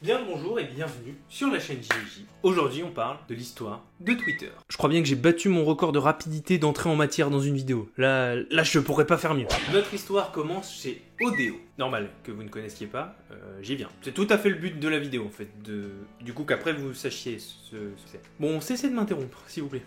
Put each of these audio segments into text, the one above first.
Bien le bonjour et bienvenue sur la chaîne JJ. Aujourd'hui on parle de l'histoire de Twitter. Je crois bien que j'ai battu mon record de rapidité d'entrée en matière dans une vidéo. Là je pourrais pas faire mieux. Notre histoire commence chez Odeo. Normal que vous ne connaissiez pas, j'y viens. C'est tout à fait le but de la vidéo en fait. Du coup qu'après vous sachiez ce que c'est. Bon, cessez de m'interrompre s'il vous plaît.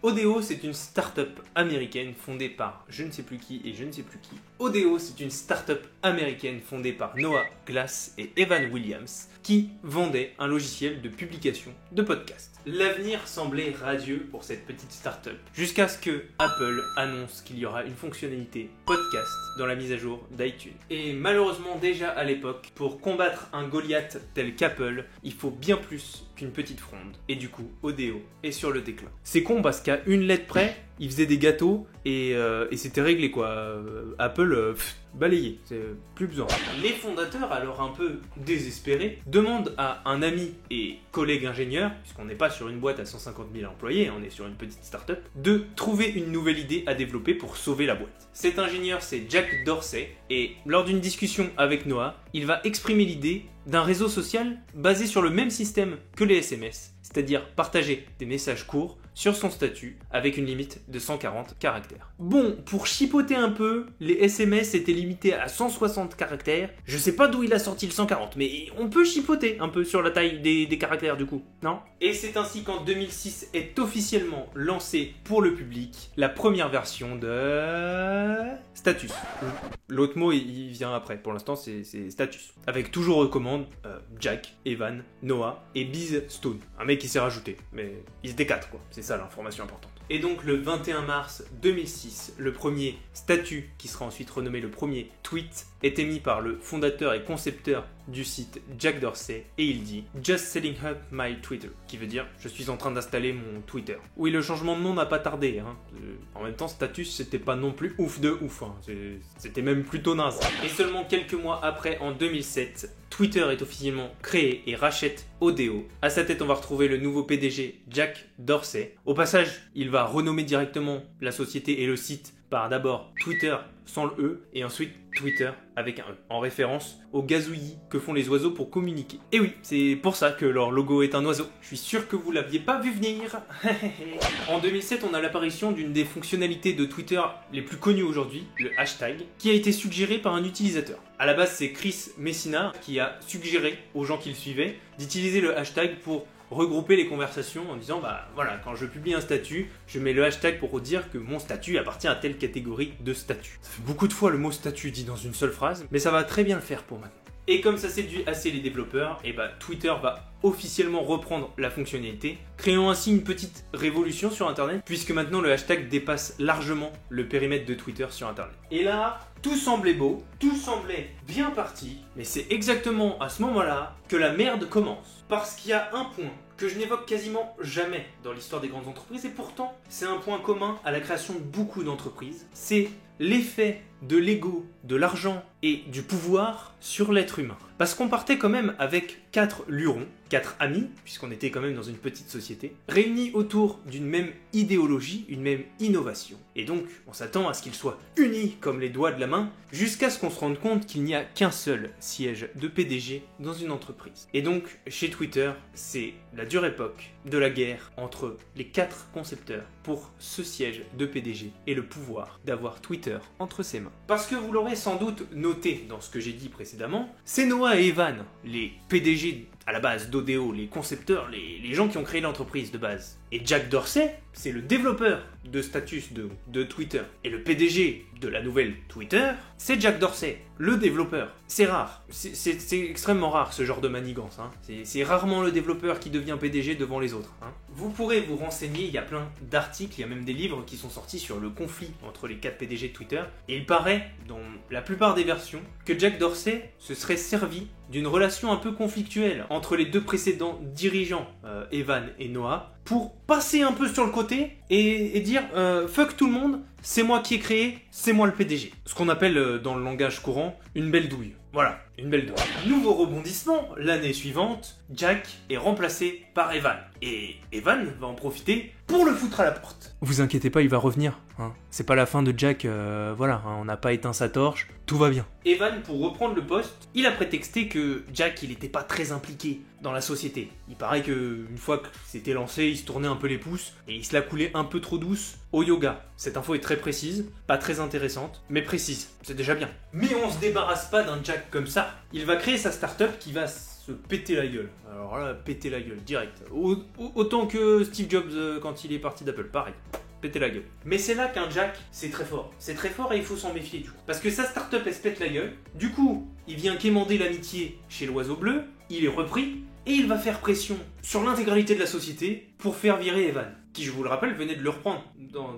Odeo, c'est une start-up américaine fondée par je ne sais plus qui et je ne sais plus qui. Odeo, c'est une start-up américaine fondée par Noah Glass et Evan Williams qui vendait un logiciel de publication de podcasts. L'avenir semblait radieux pour cette petite start-up jusqu'à ce que Apple annonce qu'il y aura une fonctionnalité podcast dans la mise à jour d'iTunes. Et malheureusement déjà à l'époque, pour combattre un Goliath tel qu'Apple, il faut bien plus qu'une petite fronde. Et du coup, Odeo est sur le déclin. C'est con parce qu'à une lettre près, il faisait des gâteaux et c'était réglé quoi. Apple, balayé, c'est plus besoin. Les fondateurs, alors un peu désespérés, demandent à un ami et collègue ingénieur, puisqu'on n'est pas sur une boîte à 150 000 employés, on est sur une petite start-up, de trouver une nouvelle idée à développer pour sauver la boîte. Cet ingénieur, c'est Jack Dorsey, et lors d'une discussion avec Noah, il va exprimer l'idée d'un réseau social basé sur le même système que les SMS, c'est-à-dire partager des messages courts sur son statut avec une limite de 140 caractères. Bon, pour chipoter un peu, les SMS étaient limités à 160 caractères. Je sais pas d'où il a sorti le 140, mais on peut chipoter un peu sur la taille des caractères du coup, non? Et c'est ainsi qu'en 2006 est officiellement lancée pour le public la première version de Status. L'autre mot il vient après, pour l'instant c'est Status. Avec toujours aux commandes Jack, Evan, Noah et Biz Stone. Un mec qui s'est rajouté, mais ils étaient 4 quoi, c'est ça l'information importante. Et donc le 21 mars 2006, le premier statut, qui sera ensuite renommé le premier tweet, est émis par le fondateur et concepteur du site Jack Dorsey, et il dit « Just setting up my Twitter », qui veut dire « Je suis en train d'installer mon Twitter ». Oui, le changement de nom n'a pas tardé, hein. En même temps, Status, c'était pas non plus ouf de ouf, hein. C'était même plutôt naze. Et seulement quelques mois après, en 2007, Twitter est officiellement créé et rachète Odeo. À sa tête, on va retrouver le nouveau PDG, Jack Dorsey. Au passage, il va renommer directement la société et le site par d'abord Twitter sans le E et ensuite Twitter avec un E, en référence au gazouillis que font les oiseaux pour communiquer. Et oui, c'est pour ça que leur logo est un oiseau. Je suis sûr que vous l'aviez pas vu venir. En 2007, on a l'apparition d'une des fonctionnalités de Twitter les plus connues aujourd'hui, le hashtag, qui a été suggéré par un utilisateur. À la base, c'est Chris Messina qui a suggéré aux gens qui le suivaient d'utiliser le hashtag pour regrouper les conversations en disant bah voilà, quand je publie un statut, je mets le hashtag pour dire que mon statut appartient à telle catégorie de statut. Ça fait beaucoup de fois le mot statut dit dans une seule phrase, mais ça va très bien le faire pour maintenant. Et comme ça séduit assez les développeurs, et bah Twitter va officiellement reprendre la fonctionnalité, créant ainsi une petite révolution sur internet, puisque maintenant le hashtag dépasse largement le périmètre de Twitter sur internet. Et là, tout semblait beau, tout semblait bien parti, mais c'est exactement à ce moment-là que la merde commence. Parce qu'il y a un point que je n'évoque quasiment jamais dans l'histoire des grandes entreprises, et pourtant c'est un point commun à la création de beaucoup d'entreprises, c'est l'effet de l'ego, de l'argent et du pouvoir sur l'être humain. Parce qu'on partait quand même avec 4 lurons, 4 amis, puisqu'on était quand même dans une petite société, réunis autour d'une même idéologie, une même innovation. Et donc, on s'attend à ce qu'ils soient unis comme les doigts de la main, jusqu'à ce qu'on se rende compte qu'il n'y a qu'un seul siège de PDG dans une entreprise. Et donc, chez Twitter, c'est la dure époque de la guerre entre les 4 concepteurs pour ce siège de PDG et le pouvoir d'avoir Twitter entre ses mains. Parce que vous l'aurez sans doute noté dans ce que j'ai dit précédemment, c'est Noah et Evan, les PDG à la base d'Odeo, les concepteurs, les gens qui ont créé l'entreprise de base. Et Jack Dorsey, c'est le développeur de Status de Twitter. Et le PDG de la nouvelle Twitter, c'est Jack Dorsey, le développeur. C'est rare, c'est extrêmement rare ce genre de manigance. Hein. C'est rarement le développeur qui devient PDG devant les autres. Hein. Vous pourrez vous renseigner, il y a plein d'articles, il y a même des livres qui sont sortis sur le conflit entre les 4 PDG de Twitter. Et il paraît, dans la plupart des versions, que Jack Dorsey se serait servi d'une relation un peu conflictuelle entre les deux précédents dirigeants, Evan et Noah, pour passer un peu sur le côté et dire fuck tout le monde, c'est moi qui ai créé, c'est moi le PDG. Ce qu'on appelle dans le langage courant une belle douille. Voilà, une belle douille. Nouveau rebondissement, l'année suivante, Jack est remplacé par Evan. Et Evan va en profiter pour le foutre à la porte. Vous inquiétez pas, il va revenir. Hein. C'est pas la fin de Jack, voilà, hein, on n'a pas éteint sa torche, tout va bien. Evan, pour reprendre le poste, il a prétexté que Jack, il était pas très impliqué dans la société. Il paraît que une fois que c'était lancé, il se tournait un peu les pouces et il se la coulait un peu trop douce au yoga. Cette info est très précise, pas très intéressante, mais précise. C'est déjà bien. Mais on se débarrasse pas d'un Jack comme ça. Il va créer sa start-up qui va se péter la gueule. Alors là, péter la gueule, direct. Autant que Steve Jobs quand il est parti d'Apple, pareil. Péter la gueule. Mais c'est là qu'un Jack, c'est très fort. C'est très fort et il faut s'en méfier du coup. Parce que sa start-up, elle se pète la gueule. Du coup, il vient quémander l'amitié chez l'oiseau bleu, il est repris, et il va faire pression sur l'intégralité de la société pour faire virer Evan, qui, je vous le rappelle, venait de le reprendre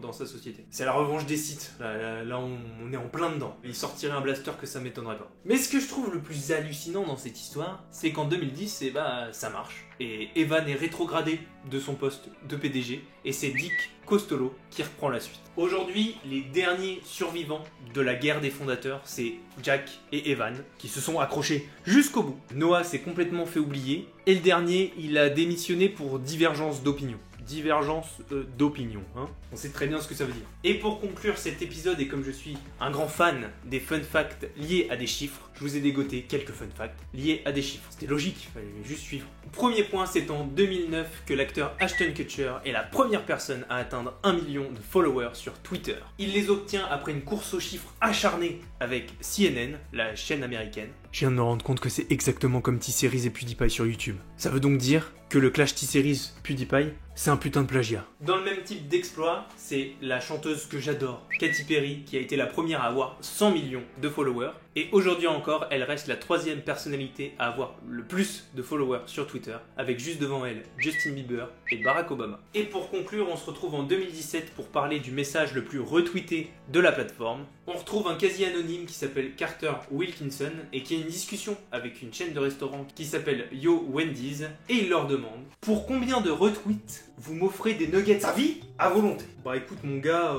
dans sa société. C'est la revanche des sites. Là on est en plein dedans. Il sortirait un blaster que ça m'étonnerait pas. Mais ce que je trouve le plus hallucinant dans cette histoire, c'est qu'en 2010, ça marche. Et Evan est rétrogradé de son poste de PDG, et c'est Dick Costolo qui reprend la suite. Aujourd'hui, les derniers survivants de la guerre des fondateurs, c'est Jack et Evan, qui se sont accrochés jusqu'au bout. Noah s'est complètement fait oublier, et le dernier, il a démissionné pour divergence d'opinion. Divergence d'opinion, hein. On sait très bien ce que ça veut dire. Et pour conclure cet épisode, et comme je suis un grand fan des fun facts liés à des chiffres, je vous ai dégoté quelques fun facts liés à des chiffres. C'était logique, il fallait juste suivre. Premier point, c'est en 2009 que l'acteur Ashton Kutcher est la première personne à atteindre 1 million de followers sur Twitter. Il les obtient après une course aux chiffres acharnée avec CNN, la chaîne américaine. Je viens de me rendre compte que c'est exactement comme T-Series et PewDiePie sur YouTube. Ça veut donc dire que le clash T-Series PewDiePie, c'est un putain de plagiat. Dans le même type d'exploit, c'est la chanteuse que j'adore, Katy Perry, qui a été la première à avoir 100 millions de followers. Et aujourd'hui encore, elle reste la troisième personnalité à avoir le plus de followers sur Twitter, avec juste devant elle Justin Bieber et Barack Obama. Et pour conclure, on se retrouve en 2017 pour parler du message le plus retweeté de la plateforme. On retrouve un quasi-anonyme qui s'appelle Carter Wilkinson et qui a une discussion avec une chaîne de restaurants qui s'appelle Yo Wendy's, et il leur demande « Pour combien de retweets vous m'offrez des nuggets à vie à volonté ?» Bah écoute mon gars,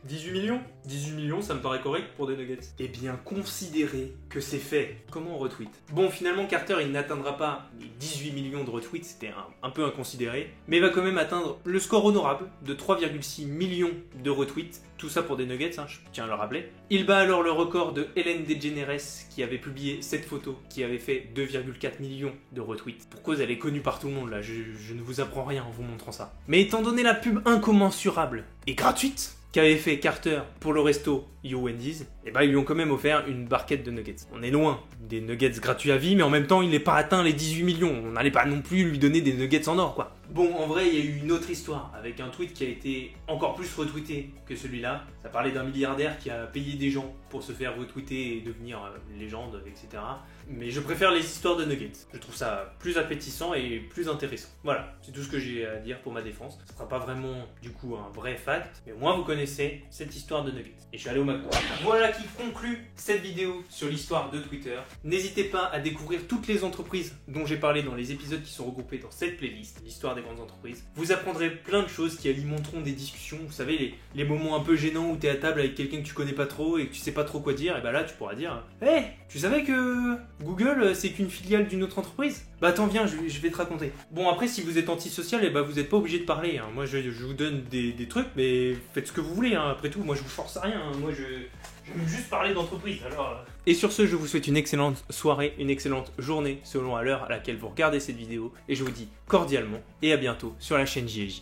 18 millions 18 millions, ça me paraît correct pour des nuggets. Eh bien, considérez que c'est fait. Comment on retweet? Bon, finalement, Carter, il n'atteindra pas les 18 millions de retweets, c'était un peu inconsidéré, mais il va quand même atteindre le score honorable de 3,6 millions de retweets. Tout ça pour des nuggets, hein, je tiens à le rappeler. Il bat alors le record de Ellen DeGeneres, qui avait publié cette photo, qui avait fait 2,4 millions de retweets. Pour cause, elle est connue par tout le monde, là, je ne vous apprends rien en vous montrant ça. Mais étant donné la pub incommensurable et gratuite qu'avait fait Carter pour le resto Yo Wendy's, et bah ils lui ont quand même offert une barquette de nuggets. On est loin des nuggets gratuits à vie, mais en même temps il n'est pas atteint les 18 millions. On n'allait pas non plus lui donner des nuggets en or, quoi. Bon, en vrai, il y a eu une autre histoire avec un tweet qui a été encore plus retweeté que celui-là. Ça parlait d'un milliardaire qui a payé des gens pour se faire retweeter et devenir légende, etc. Mais je préfère les histoires de nuggets. Je trouve ça plus appétissant et plus intéressant. Voilà, c'est tout ce que j'ai à dire pour ma défense. Ce sera pas vraiment, du coup, un vrai fact, mais au moins vous connaissez cette histoire de nuggets. Et je suis allé au McDo. Voilà qui conclut cette vidéo sur l'histoire de Twitter. N'hésitez pas à découvrir toutes les entreprises dont j'ai parlé dans les épisodes qui sont regroupés dans cette playlist, l'histoire des grandes entreprises. Vous apprendrez plein de choses qui alimenteront des discussions. Vous savez, les moments un peu gênants où tu es à table avec quelqu'un que tu connais pas trop et que tu sais pas trop quoi dire, et bah là tu pourras dire « Hey, tu savais que Google c'est qu'une filiale d'une autre entreprise ?» Bah attends, viens, je vais te raconter. Bon, après, si vous êtes antisocial, et bah vous n'êtes pas obligé de parler, hein. Moi je vous donne des trucs, mais faites ce que vous voulez, hein. Après tout, moi je vous force à rien, hein. Moi je veux juste parler d'entreprise, alors... Et sur ce, je vous souhaite une excellente soirée, une excellente journée, selon à l'heure à laquelle vous regardez cette vidéo, et je vous dis cordialement, et à bientôt sur la chaîne JJ.